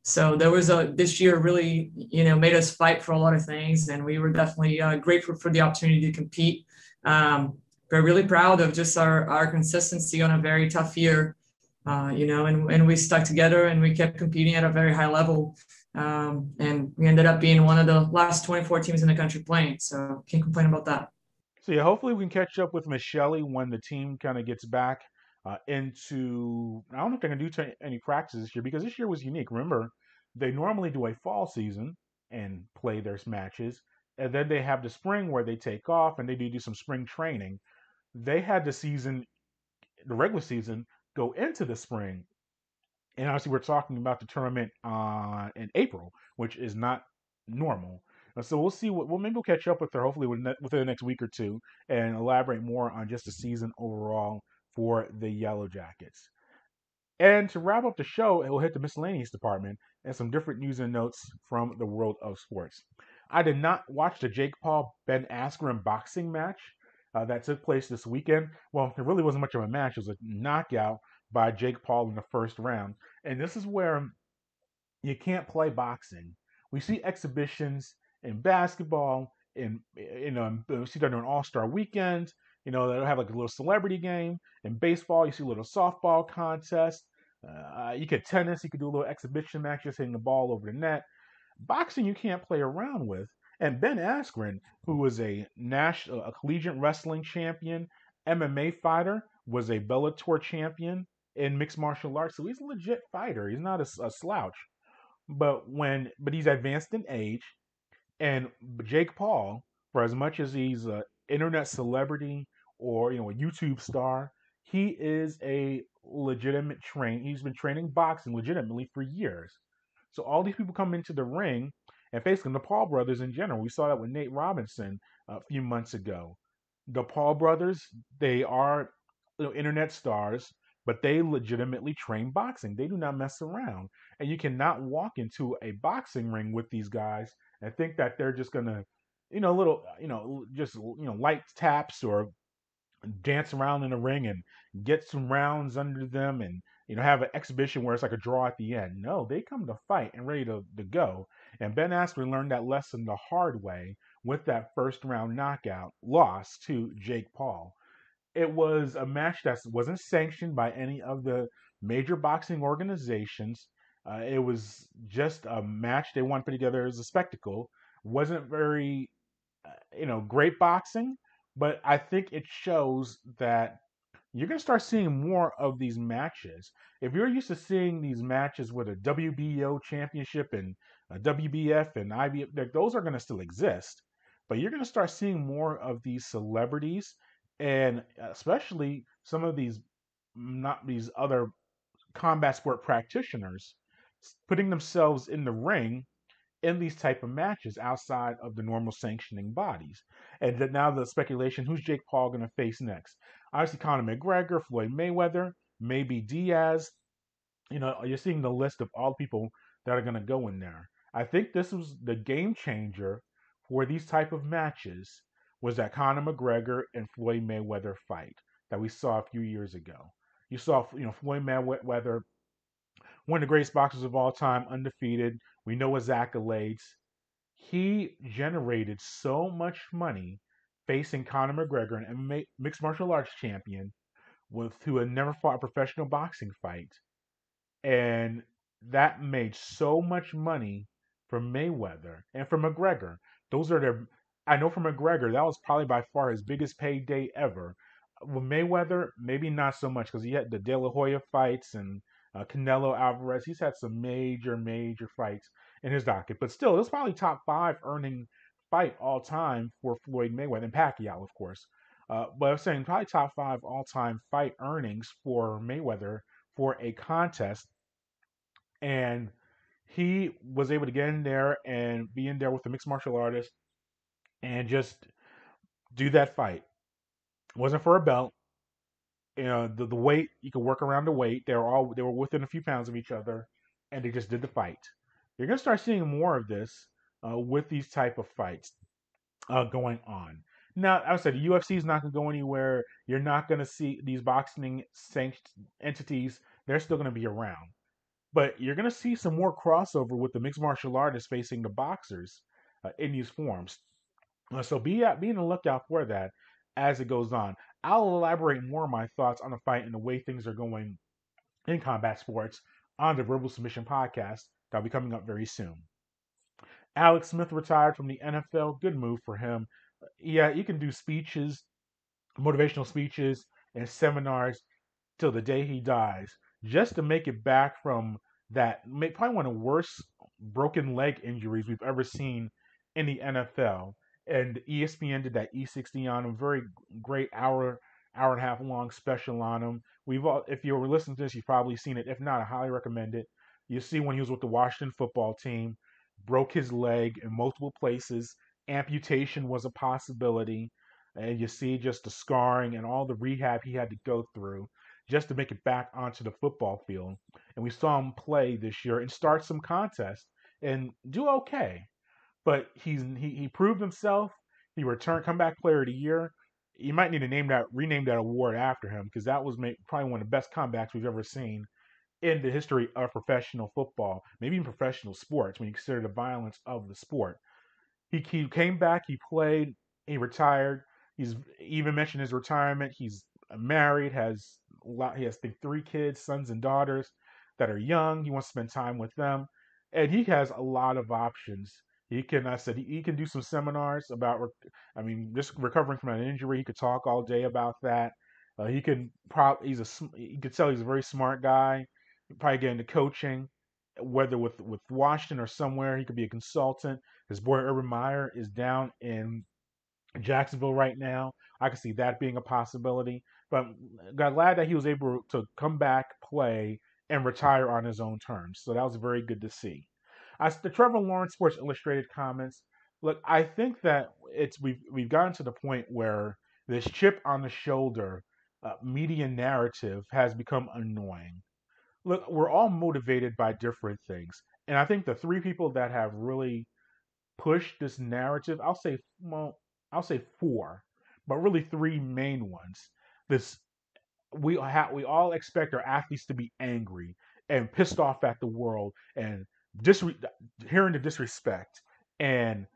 So there was this year really, made us fight for a lot of things, and we were definitely grateful for the opportunity to compete. But really proud of just our consistency on a very tough year, and we stuck together and we kept competing at a very high level. And we ended up being one of the last 24 teams in the country playing. So can't complain about that. So yeah, hopefully we can catch up with Michelle when the team kind of gets back into, I don't know if they're going to do any practices this year, because this year was unique. Remember, they normally do a fall season and play their matches, and then they have the spring where they take off and they do some spring training. They had the regular season, go into the spring. And obviously, we're talking about the tournament in April, which is not normal. So we'll see. Maybe we'll catch up with her hopefully within the next week or two and elaborate more on just the season overall for the Yellow Jackets. And to wrap up the show, it will hit the Miscellaneous Department and some different news and notes from the world of sports. I did not watch the Jake Paul Ben Askren boxing match that took place this weekend. Well, it really wasn't much of a match. It was a knockout by Jake Paul in the first round. And this is where you can't play boxing. We see exhibitions in basketball, we see that during All-Star weekend. They'll have like a little celebrity game. In baseball, you see a little softball contest. You could tennis, you could do a little exhibition match, just hitting the ball over the net. Boxing, you can't play around with. And Ben Askren, who was a collegiate wrestling champion, MMA fighter, was a Bellator champion in mixed martial arts. So he's a legit fighter. He's not a slouch. But he's advanced in age. And Jake Paul, for as much as he's an internet celebrity or a YouTube star, he is a legitimate He's been training boxing legitimately for years. So all these people come into the ring, and basically the Paul brothers in general. We saw that with Nate Robinson a few months ago. The Paul brothers, they are internet stars, but they legitimately train boxing. They do not mess around. And you cannot walk into a boxing ring with these guys and think that they're just gonna, light taps or dance around in the ring and get some rounds under them and have an exhibition where it's like a draw at the end. No, they come to fight and ready to go. And Ben Askren learned that lesson the hard way with that first round knockout loss to Jake Paul. It was a match that wasn't sanctioned by any of the major boxing organizations. It was just a match they wanted to put together as a spectacle. Wasn't very, great boxing, but I think it shows that you're going to start seeing more of these matches. If you're used to seeing these matches with a WBO championship and a WBF and IBF, those are going to still exist. But you're going to start seeing more of these celebrities and especially some of these other combat sport practitioners putting themselves in the ring in these type of matches outside of the normal sanctioning bodies. And that now the speculation, who's Jake Paul going to face next? Obviously, Conor McGregor, Floyd Mayweather, maybe Diaz. You're seeing the list of all the people that are going to go in there. I think this was the game changer for these type of matches, was that Conor McGregor and Floyd Mayweather fight that we saw a few years ago. You saw, Floyd Mayweather, one of the greatest boxers of all time, undefeated. We know his accolades. He generated so much money facing Conor McGregor, an MMA mixed martial arts champion, who had never fought a professional boxing fight. And that made so much money for Mayweather and for McGregor. Those are their. I know for McGregor, that was probably by far his biggest payday ever. With Mayweather, maybe not so much because he had the De La Hoya fights and Canelo Alvarez. He's had some major fights in his docket, but still, it's probably top 5 earning fight all time for Floyd Mayweather and Pacquiao, of course. But I'm saying probably top 5 all time fight earnings for Mayweather for a contest, and he was able to get in there and be in there with the mixed martial artist and just do that fight. It wasn't for a belt. You know, the weight, you could work around the weight. They were within a few pounds of each other, and they just did the fight. You're gonna start seeing more of this with these type of fights going on. Now, I would say the UFC is not going to go anywhere. You're not going to see these boxing sanctioned entities. They're still going to be around. But you're going to see some more crossover with the mixed martial artists facing the boxers in these forms. So be on the lookout for that as it goes on. I'll elaborate more on my thoughts on the fight and the way things are going in combat sports on the Verbal Submission podcast that'll be coming up very soon. Alex Smith retired from the NFL. Good move for him. Yeah, you can do speeches, motivational speeches, and seminars till the day he dies, just to make it back from that probably one of the worst broken leg injuries we've ever seen in the NFL. And ESPN did that E60 on him, very great hour and a half long special on him. If you were listening to this, you've probably seen it. If not, I highly recommend it. You see when he was with the Washington football team, broke his leg in multiple places. Amputation was a possibility. And you see just the scarring and all the rehab he had to go through just to make it back onto the football field. And we saw him play this year and start some contests and do okay. But he proved himself. He returned comeback player of the year. You might need to rename that award after him, because that was probably one of the best comebacks we've ever seen in the history of professional football, maybe even professional sports, when you consider the violence of the sport. He came back, he played, he retired. He's even mentioned his retirement. He's married, he has I think 3 kids, sons and daughters that are young. He wants to spend time with them, and he has a lot of options. He can, he can do some seminars about, just recovering from an injury. He could talk all day about that. You could tell he's a very smart guy. Probably get into coaching, whether with Washington or somewhere. He could be a consultant. His boy Urban Meyer is down in Jacksonville right now. I could see that being a possibility. But got glad that he was able to come back, play, and retire on his own terms. So that was very good to see. As the Trevor Lawrence Sports Illustrated comments, look, I think that we've gotten to the point where this chip on the shoulder media narrative has become annoying. Look, we're all motivated by different things, and I think the 3 people that have really pushed this narrative, I'll say 4, but really 3 main ones. We all expect our athletes to be angry and pissed off at the world and hearing the disrespect, and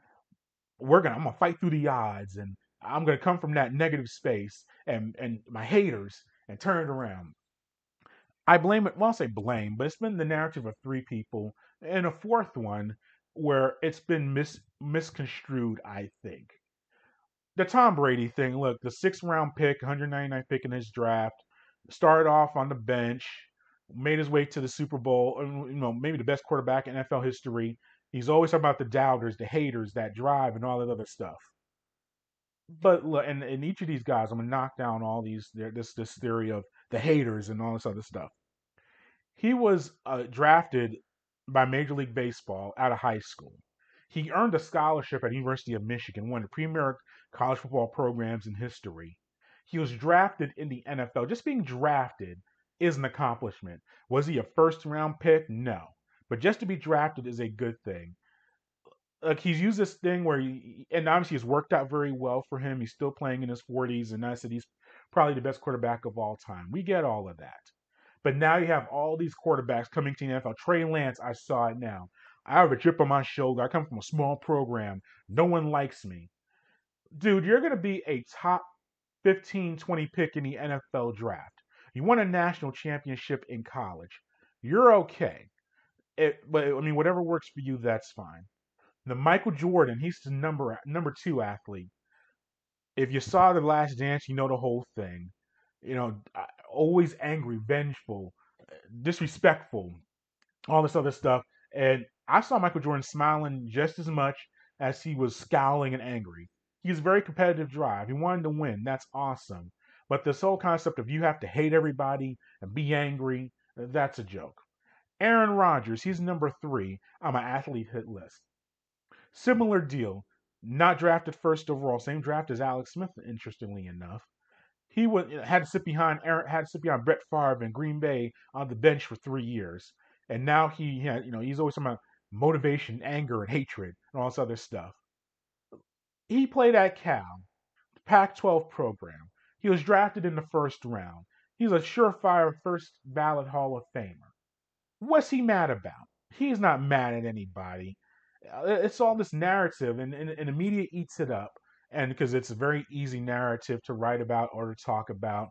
I'm gonna fight through the odds, and I'm gonna come from that negative space and my haters and turn it around. I blame it. Well, I'll say blame, but it's been the narrative of 3 people, and a 4th one where it's been misconstrued. I think the Tom Brady thing. Look, the 6th round pick, 199th pick in his draft, started off on the bench, made his way to the Super Bowl, maybe the best quarterback in NFL history. He's always talking about the doubters, the haters, that drive, and all that other stuff. But look, and each of these guys, I'm gonna knock down all this theory of the haters and all this other stuff. He was drafted by Major League Baseball out of high school. He earned a scholarship at the University of Michigan, one of the premier college football programs in history. He was drafted in the NFL. Just being drafted is an accomplishment. Was he a 1st round pick? No. But just to be drafted is a good thing. Like, he's used this thing where and obviously it's worked out very well for him. He's still playing in his 40s, and I said he's probably the best quarterback of all time. We get all of that. But now you have all these quarterbacks coming to the NFL. Trey Lance, I saw it now. I have a chip on my shoulder. I come from a small program. No one likes me. Dude, you're going to be a top 15, 20 pick in the NFL draft. You won a national championship in college. You're okay. But I mean, whatever works for you, that's fine. The Michael Jordan, he's the number 2 athlete. If you saw The Last Dance, you know the whole thing. Always angry, vengeful, disrespectful, all this other stuff. And I saw Michael Jordan smiling just as much as he was scowling and angry. He has very competitive drive. He wanted to win. That's awesome. But this whole concept of you have to hate everybody and be angry, that's a joke. Aaron Rodgers, he's number 3 on my athlete hit list. Similar deal. Not drafted first overall, same draft as Alex Smith, interestingly enough. He had to sit behind Brett Favre in Green Bay on the bench for 3 years, and now he's always talking about motivation, anger, and hatred, and all this other stuff. He played at Cal, Pac-12 program. He was drafted in the first round. He's a surefire first ballot Hall of Famer. What's he mad about? He's not mad at anybody. It's all this narrative, and the media eats it up. And because it's a very easy narrative to write about or to talk about,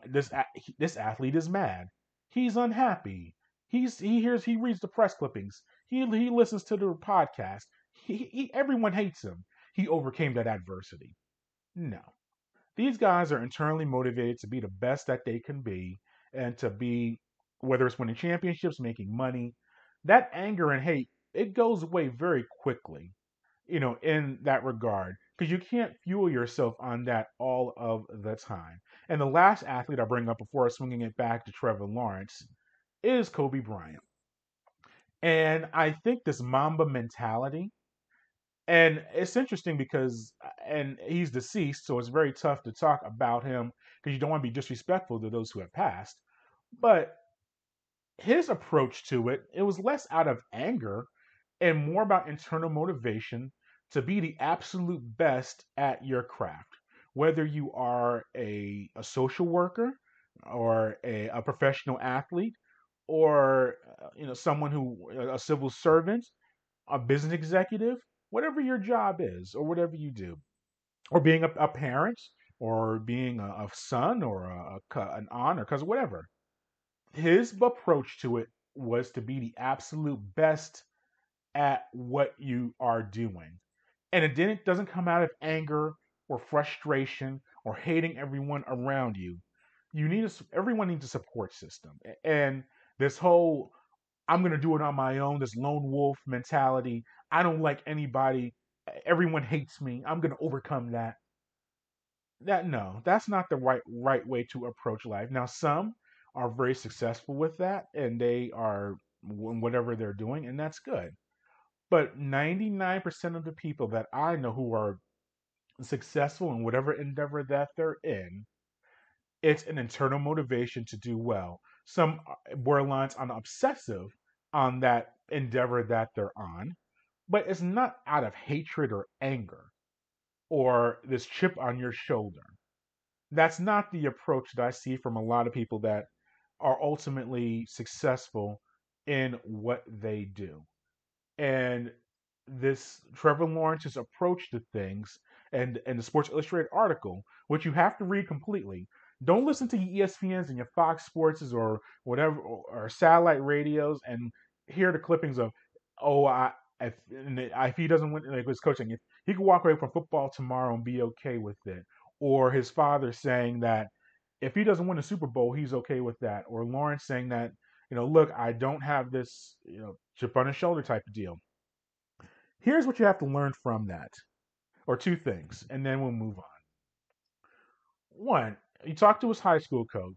this athlete is mad. He's unhappy. He reads the press clippings. He listens to the podcast. Everyone hates him. He overcame that adversity. No, these guys are internally motivated to be the best that they can be, and to be, whether it's winning championships, making money. That anger and hate, it goes away very quickly. In that regard, because you can't fuel yourself on that all of the time. And the last athlete I bring up before swinging it back to Trevor Lawrence is Kobe Bryant. And I think this Mamba mentality, and it's interesting because, and he's deceased, so it's very tough to talk about him because you don't want to be disrespectful to those who have passed. But his approach to it was less out of anger and more about internal motivation to be the absolute best at your craft. Whether you are a social worker or a professional athlete, or someone a civil servant, a business executive, whatever your job is or whatever you do, or being a parent, or being a son, or an aunt or cousin, whatever. His approach to it was to be the absolute best at what you are doing. And it doesn't come out of anger or frustration or hating everyone around you. Everyone needs a support system. And this whole, I'm going to do it on my own, this lone wolf mentality, I don't like anybody, everyone hates me, I'm going to overcome that. No, that's not the right way to approach life. Now, some are very successful with that, and they are whatever they're doing, and that's good. But 99% of the people that I know who are successful in whatever endeavor that they're in, it's an internal motivation to do well. Some borderlines on obsessive on that endeavor that they're on, but it's not out of hatred or anger or this chip on your shoulder. That's not the approach that I see from a lot of people that are ultimately successful in what they do. And this Trevor Lawrence's approach to things, and the Sports Illustrated article, which you have to read completely. Don't listen to your ESPNs and your Fox Sports or whatever, or satellite radios, and hear the clippings of, if he doesn't win, like his coaching, if he could walk away from football tomorrow and be okay with it, or his father saying that if he doesn't win a Super Bowl, he's okay with that, or Lawrence saying that, look, I don't have this, chip on his shoulder type of deal. Here's what you have to learn from that, or 2 things, and then we'll move on. 1, he talked to his high school coach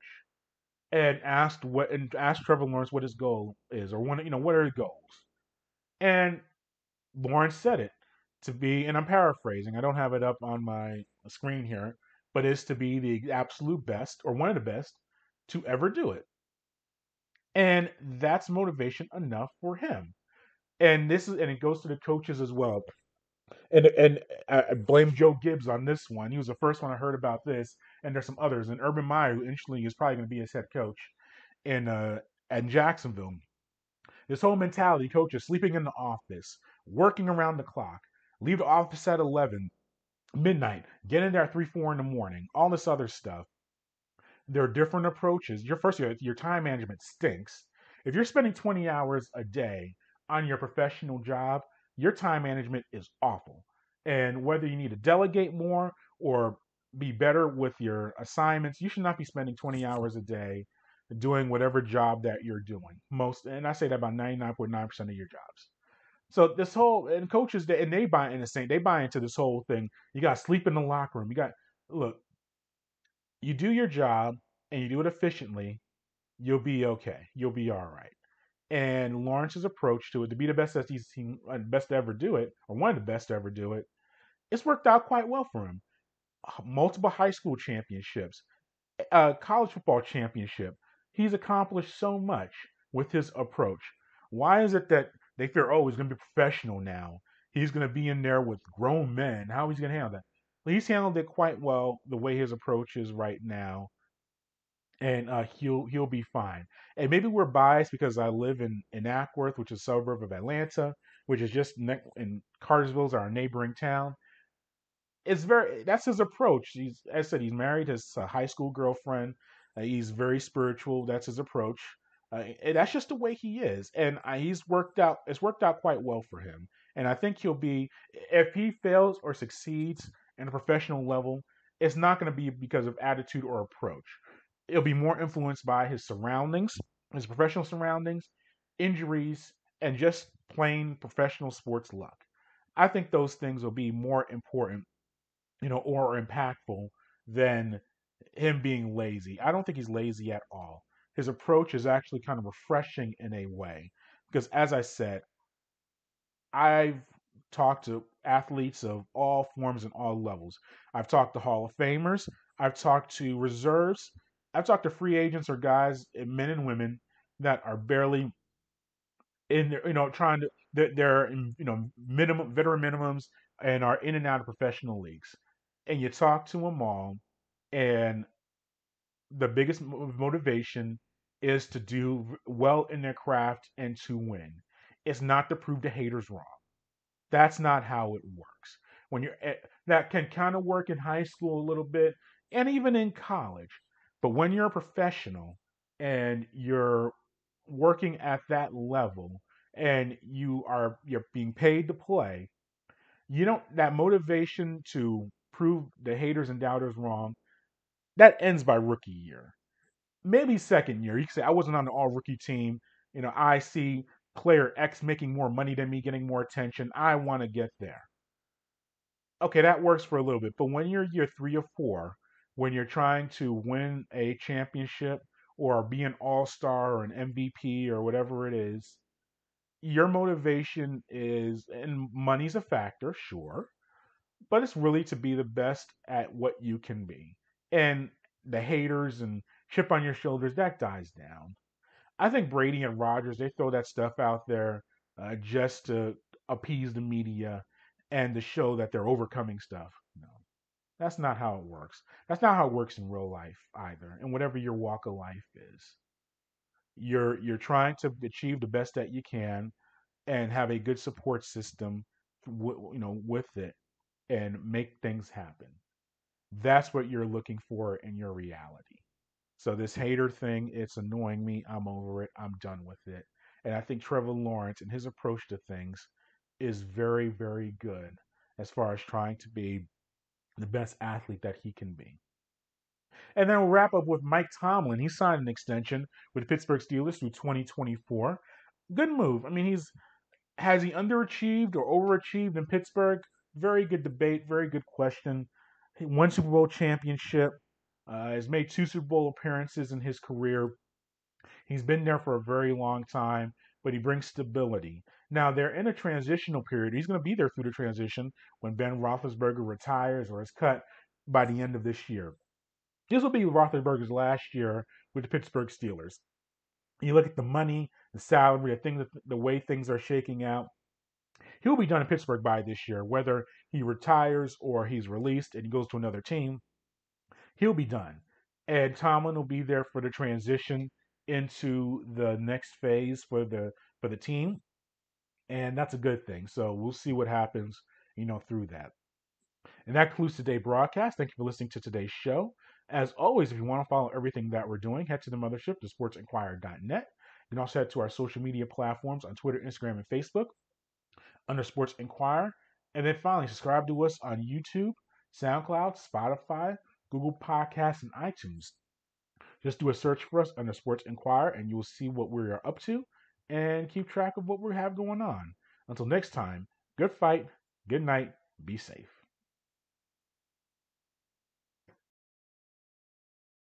and asked Trevor Lawrence what his goal is, or what are his goals. And Lawrence said it to be, and I'm paraphrasing, I don't have it up on my screen here, but it's to be the absolute best, or one of the best, to ever do it. And that's motivation enough for him. And it goes to the coaches as well. And I blame Joe Gibbs on this one. He was the first one I heard about this, and there's some others. And Urban Meyer, who initially is probably going to be his head coach in Jacksonville. This whole mentality, coaches sleeping in the office, working around the clock, leave the office at 11, midnight, get in there at 3, 4 in the morning, all this other stuff. There are different approaches. Your time management stinks. If you're spending 20 hours a day on your professional job, your time management is awful. And whether you need to delegate more or be better with your assignments, you should not be spending 20 hours a day doing whatever job that you're doing. And I say that about 99.9% of your jobs. So this whole, and coaches, and they buy into this whole thing. You got to sleep in the locker room. Look, you do your job and you do it efficiently, you'll be okay. You'll be all right. And Lawrence's approach to it, to be the best that he's seen, best to ever do it, or one of the best to ever do it, it's worked out quite well for him. Multiple high school championships, college football championship. He's accomplished so much with his approach. Why is it that they fear, oh, he's going to be professional now? He's going to be in there with grown men. How is he going to handle that? Well, he's handled it quite well the way his approach is right now, and he'll be fine. And maybe we're biased because I live in Ackworth, which is a suburb of Atlanta, which is just in Cartersville's our neighboring town. That's his approach. As I said, he's married his high school girlfriend. He's very spiritual. That's his approach. And that's just the way he is. And it's worked out quite well for him. And I think he'll be, if he fails or succeeds in a professional level, it's not going to be because of attitude or approach. It'll be more influenced by his surroundings, his professional surroundings, injuries, and just plain professional sports luck. I think those things will be more important, or impactful than him being lazy. I don't think he's lazy at all. His approach is actually kind of refreshing in a way because, as I said, I've talked to athletes of all forms and all levels. I've talked to Hall of Famers. I've talked to reserves. I've talked to free agents or guys, men and women that are barely in there, they're in, veteran minimums and are in and out of professional leagues. And you talk to them all, and the biggest motivation is to do well in their craft and to win. It's not to prove the haters wrong. That's not how it works. That can kind of work in high school a little bit and even in college. But when you're a professional and you're working at that level and you're being paid to play, that motivation to prove the haters and doubters wrong, that ends by rookie year. Maybe second year. You can say, I wasn't on the all rookie team. I see player X making more money than me, getting more attention. I want to get there. Okay, that works for a little bit. But when you're year 3 or 4, when you're trying to win a championship or be an all-star or an MVP or whatever it is, your motivation is, and money's a factor, sure, but it's really to be the best at what you can be. And the haters and chip on your shoulders, that dies down. I think Brady and Rodgers, they throw that stuff out there just to appease the media and to show that they're overcoming stuff. No, that's not how it works. That's not how it works in real life either. And whatever your walk of life is, you're trying to achieve the best that you can and have a good support system, with it, and make things happen. That's what you're looking for in your reality. So this hater thing, it's annoying me. I'm over it. I'm done with it. And I think Trevor Lawrence and his approach to things is very, very good as far as trying to be the best athlete that he can be. And then we'll wrap up with Mike Tomlin. He signed an extension with the Pittsburgh Steelers through 2024. Good move. I mean, has he underachieved or overachieved in Pittsburgh? Very good debate, very good question. He won Super Bowl championship, has made 2 Super Bowl appearances in his career. He's been there for a very long time, but he brings stability. Now, they're in a transitional period. He's going to be there through the transition when Ben Roethlisberger retires or is cut by the end of this year. This will be Roethlisberger's last year with the Pittsburgh Steelers. You look at the money, the salary, the way things are shaking out. He'll be done in Pittsburgh by this year, whether he retires or he's released and he goes to another team. He'll be done. And Tomlin will be there for the transition into the next phase for the team. And that's a good thing. So we'll see what happens, through that. And that concludes today's broadcast. Thank you for listening to today's show. As always, if you want to follow everything that we're doing, head to the mothership, thesportsinquirer.net. You can also head to our social media platforms on Twitter, Instagram, and Facebook under Sports Inquirer. And then finally, subscribe to us on YouTube, SoundCloud, Spotify, Google Podcasts, and iTunes. Just do a search for us under Sports Inquirer, and you will see what we are up to and keep track of what we have going on. Until next time, good fight, good night, be safe.